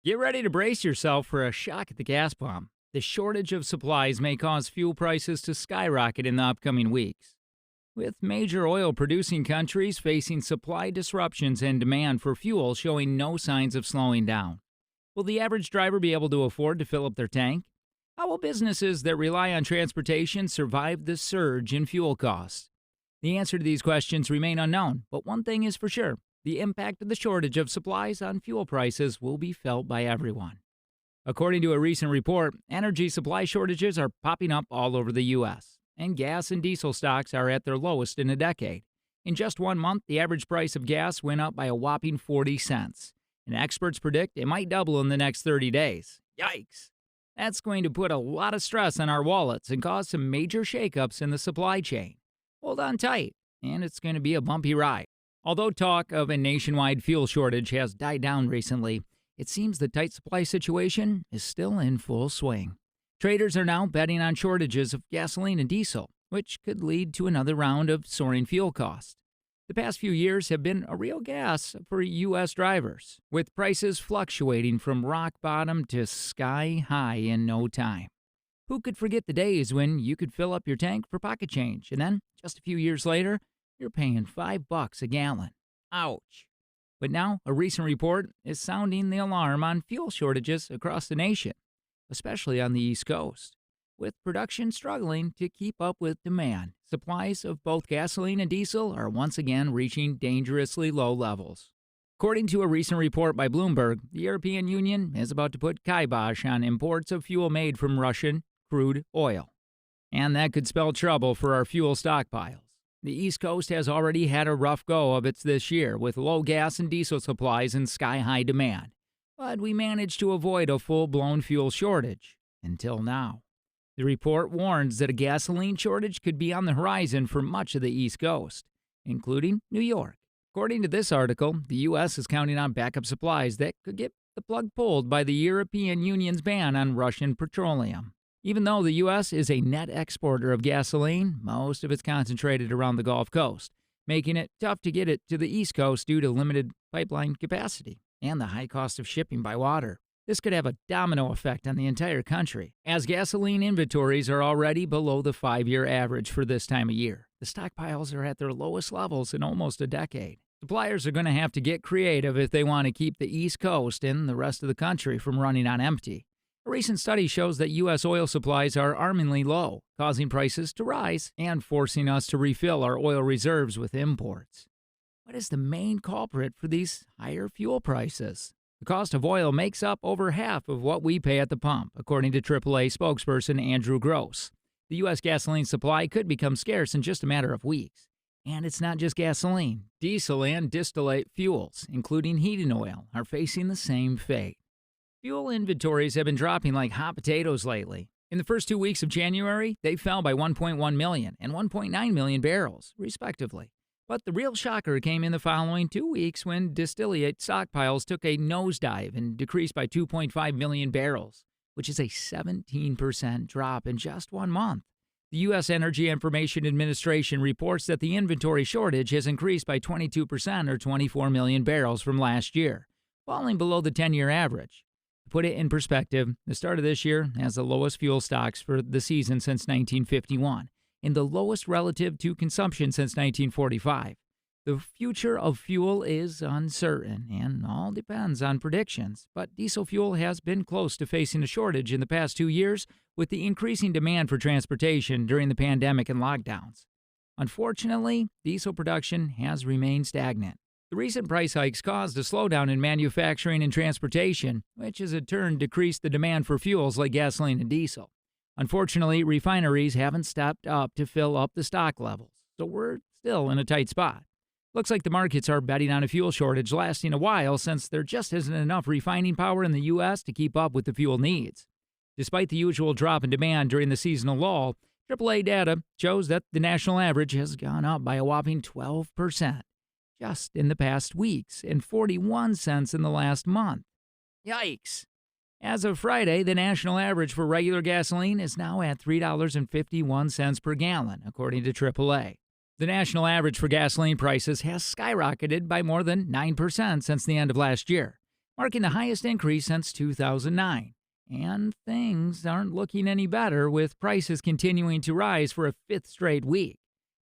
Get ready to brace yourself for a shock at the gas pump. The shortage of supplies may cause fuel prices to skyrocket in the upcoming weeks. With major oil producing countries facing supply disruptions and demand for fuel showing no signs of slowing down, will the average driver be able to afford to fill up their tank? How will businesses that rely on transportation survive the surge in fuel costs? The answer to these questions remain unknown, but one thing is for sure: the impact of the shortage of supplies on fuel prices will be felt by everyone. According to a recent report, energy supply shortages are popping up all over the U.S., and gas and diesel stocks are at their lowest in a decade. In just 1 month, the average price of gas went up by a whopping 40 cents, and experts predict it might double in the next 30 days. Yikes! That's going to put a lot of stress on our wallets and cause some major shakeups in the supply chain. Hold on tight, and it's going to be a bumpy ride. Although talk of a nationwide fuel shortage has died down recently, it seems the tight supply situation is still in full swing. Traders are now betting on shortages of gasoline and diesel, which could lead to another round of soaring fuel costs. The past few years have been a real gas for U.S. drivers, with prices fluctuating from rock bottom to sky high in no time. Who could forget the days when you could fill up your tank for pocket change, and then, just a few years later, you're paying $5 a gallon? Ouch. But now, a recent report is sounding the alarm on fuel shortages across the nation, especially on the East Coast. With production struggling to keep up with demand, supplies of both gasoline and diesel are once again reaching dangerously low levels. According to a recent report by Bloomberg, the European Union is about to put kibosh on imports of fuel made from Russian crude oil. And that could spell trouble for our fuel stockpiles. The East Coast has already had a rough go of it this year, with low gas and diesel supplies and sky-high demand. But we managed to avoid a full-blown fuel shortage, until now. The report warns that a gasoline shortage could be on the horizon for much of the East Coast, including New York. According to this article, the U.S. is counting on backup supplies that could get the plug pulled by the European Union's ban on Russian petroleum. Even though the U.S. is a net exporter of gasoline, most of it's concentrated around the Gulf Coast, making it tough to get it to the East Coast due to limited pipeline capacity and the high cost of shipping by water. This could have a domino effect on the entire country, as gasoline inventories are already below the 5-year average for this time of year. The stockpiles are at their lowest levels in almost a decade. Suppliers are going to have to get creative if they want to keep the East Coast and the rest of the country from running on empty. A recent study shows that U.S. oil supplies are alarmingly low, causing prices to rise and forcing us to refill our oil reserves with imports. What is the main culprit for these higher fuel prices? The cost of oil makes up over half of what we pay at the pump, according to AAA spokesperson Andrew Gross. The U.S. gasoline supply could become scarce in just a matter of weeks. And it's not just gasoline. Diesel and distillate fuels, including heating oil, are facing the same fate. Fuel inventories have been dropping like hot potatoes lately. In the first 2 weeks of January, they fell by 1.1 million and 1.9 million barrels, respectively. But the real shocker came in the following 2 weeks when distillate stockpiles took a nosedive and decreased by 2.5 million barrels, which is a 17% drop in just 1 month. The U.S. Energy Information Administration reports that the inventory shortage has increased by 22% or 24 million barrels from last year, falling below the 10-year average. To put it in perspective, the start of this year has the lowest fuel stocks for the season since 1951, and the lowest relative to consumption since 1945. The future of fuel is uncertain and all depends on predictions, but diesel fuel has been close to facing a shortage in the past 2 years with the increasing demand for transportation during the pandemic and lockdowns. Unfortunately, diesel production has remained stagnant. The recent price hikes caused a slowdown in manufacturing and transportation, which has in turn decreased the demand for fuels like gasoline and diesel. Unfortunately, refineries haven't stepped up to fill up the stock levels, so we're still in a tight spot. Looks like the markets are betting on a fuel shortage lasting a while since there just isn't enough refining power in the U.S. to keep up with the fuel needs. Despite the usual drop in demand during the seasonal lull, AAA data shows that the national average has gone up by a whopping 12%. Just in the past weeks, and 41 cents in the last month. Yikes! As of Friday, the national average for regular gasoline is now at $3.51 per gallon, according to AAA. The national average for gasoline prices has skyrocketed by more than 9% since the end of last year. marking the highest increase since 2009. And things aren't looking any better, with prices continuing to rise for a fifth straight week.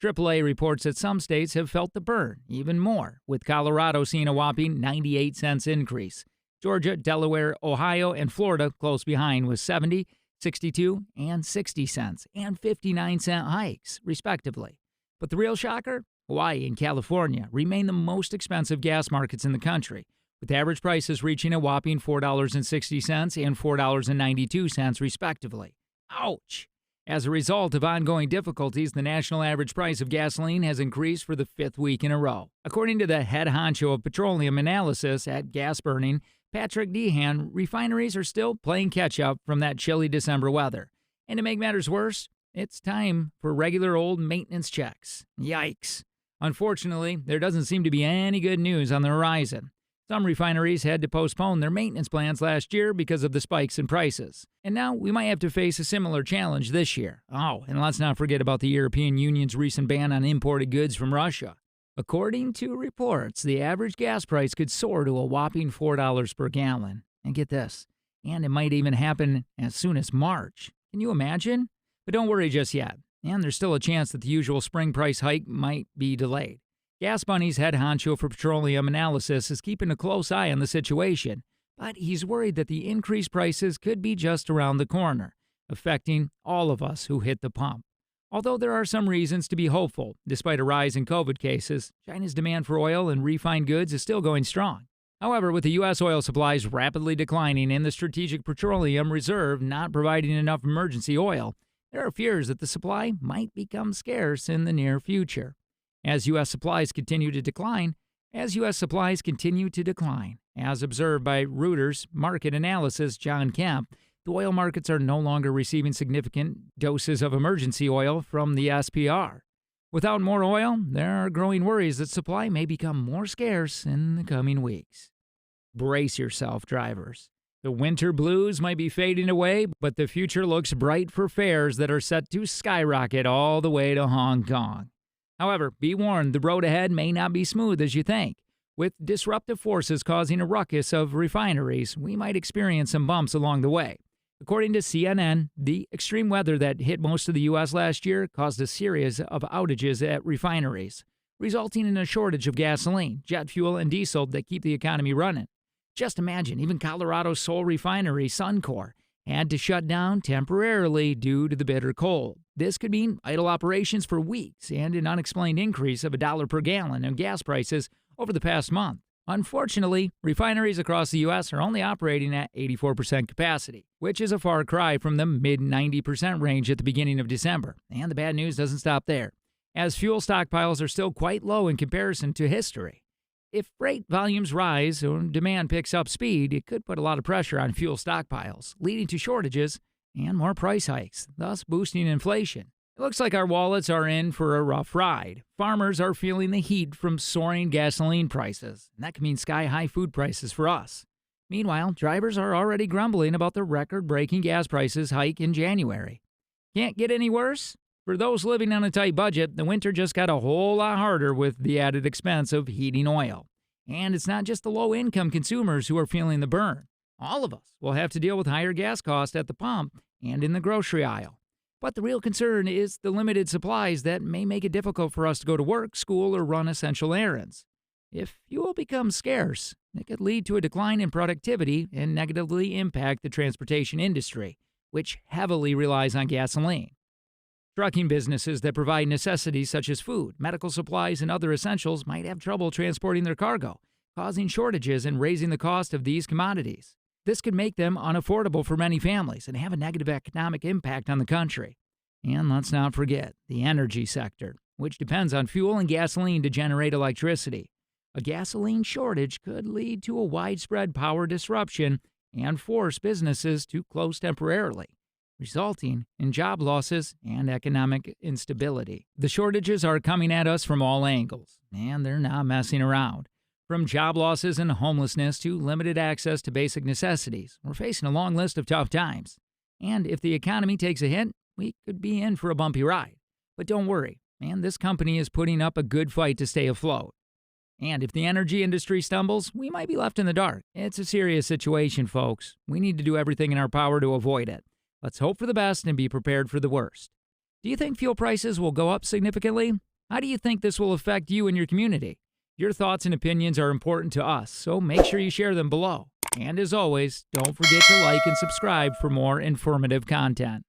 AAA reports that some states have felt the burn even more, with Colorado seeing a whopping 98 cents increase. Georgia, Delaware, Ohio, and Florida close behind with 70, 62, and 60 cents, and 59-cent hikes, respectively. But the real shocker? Hawaii and California remain the most expensive gas markets in the country, with average prices reaching a whopping $4.60 and $4.92, respectively. Ouch! As a result of ongoing difficulties, the national average price of gasoline has increased for the fifth week in a row. According to the head honcho of petroleum analysis at Gas Burning, Patrick Dehan, refineries are still playing catch-up from that chilly December weather. And to make matters worse, it's time for regular old maintenance checks. Yikes. Unfortunately, there doesn't seem to be any good news on the horizon. Some refineries had to postpone their maintenance plans last year because of the spikes in prices. And now we might have to face a similar challenge this year. Oh, and let's not forget about the European Union's recent ban on imported goods from Russia. According to reports, the average gas price could soar to a whopping $4 per gallon. And get this, and it might even happen as soon as March. Can you imagine? But don't worry just yet. And there's still a chance that the usual spring price hike might be delayed. Gas Bunny's head honcho for petroleum analysis is keeping a close eye on the situation, but he's worried that the increased prices could be just around the corner, affecting all of us who hit the pump. Although there are some reasons to be hopeful, despite a rise in COVID cases, China's demand for oil and refined goods is still going strong. However, with the U.S. oil supplies rapidly declining and the Strategic Petroleum Reserve not providing enough emergency oil, there are fears that the supply might become scarce in the near future. As U.S. supplies continue to decline, as observed by Reuters market analysis John Kemp, the oil markets are no longer receiving significant doses of emergency oil from the SPR. Without more oil, there are growing worries that supply may become more scarce in the coming weeks. Brace yourself, drivers. The winter blues might be fading away, but the future looks bright for fares that are set to skyrocket all the way to Hong Kong. However, be warned, the road ahead may not be smooth as you think. With disruptive forces causing a ruckus of refineries, we might experience some bumps along the way. According to CNN, the extreme weather that hit most of the U.S. last year caused a series of outages at refineries, resulting in a shortage of gasoline, jet fuel, and diesel that keep the economy running. Just imagine, even Colorado's sole refinery, Suncor, had to shut down temporarily due to the bitter cold. This could mean idle operations for weeks and an unexplained increase of $1 per gallon in gas prices over the past month. Unfortunately, refineries across the U.S. are only operating at 84% capacity, which is a far cry from the mid-90% range at the beginning of December. And the bad news doesn't stop there, as fuel stockpiles are still quite low in comparison to history. If freight volumes rise or demand picks up speed, it could put a lot of pressure on fuel stockpiles, leading to shortages and more price hikes, thus boosting inflation. It looks like our wallets are in for a rough ride. Farmers are feeling the heat from soaring gasoline prices, and that can mean sky-high food prices for us. Meanwhile, drivers are already grumbling about the record-breaking gas prices hike in January. Can't get any worse? For those living on a tight budget, the winter just got a whole lot harder with the added expense of heating oil. And it's not just the low-income consumers who are feeling the burn. All of us will have to deal with higher gas costs at the pump and in the grocery aisle. But the real concern is the limited supplies that may make it difficult for us to go to work, school, or run essential errands. If fuel becomes scarce, it could lead to a decline in productivity and negatively impact the transportation industry, which heavily relies on gasoline. Trucking businesses that provide necessities such as food, medical supplies, and other essentials might have trouble transporting their cargo, causing shortages and raising the cost of these commodities. This could make them unaffordable for many families and have a negative economic impact on the country. And let's not forget the energy sector, which depends on fuel and gasoline to generate electricity. A gasoline shortage could lead to a widespread power disruption and force businesses to close temporarily, resulting in job losses and economic instability. The shortages are coming at us from all angles, and they're not messing around. From job losses and homelessness to limited access to basic necessities, we're facing a long list of tough times. And if the economy takes a hit, we could be in for a bumpy ride. But don't worry, man, this company is putting up a good fight to stay afloat. And if the energy industry stumbles, we might be left in the dark. It's a serious situation, folks. We need to do everything in our power to avoid it. Let's hope for the best and be prepared for the worst. Do you think fuel prices will go up significantly? How do you think this will affect you and your community? Your thoughts and opinions are important to us, so make sure you share them below. And as always, don't forget to like and subscribe for more informative content.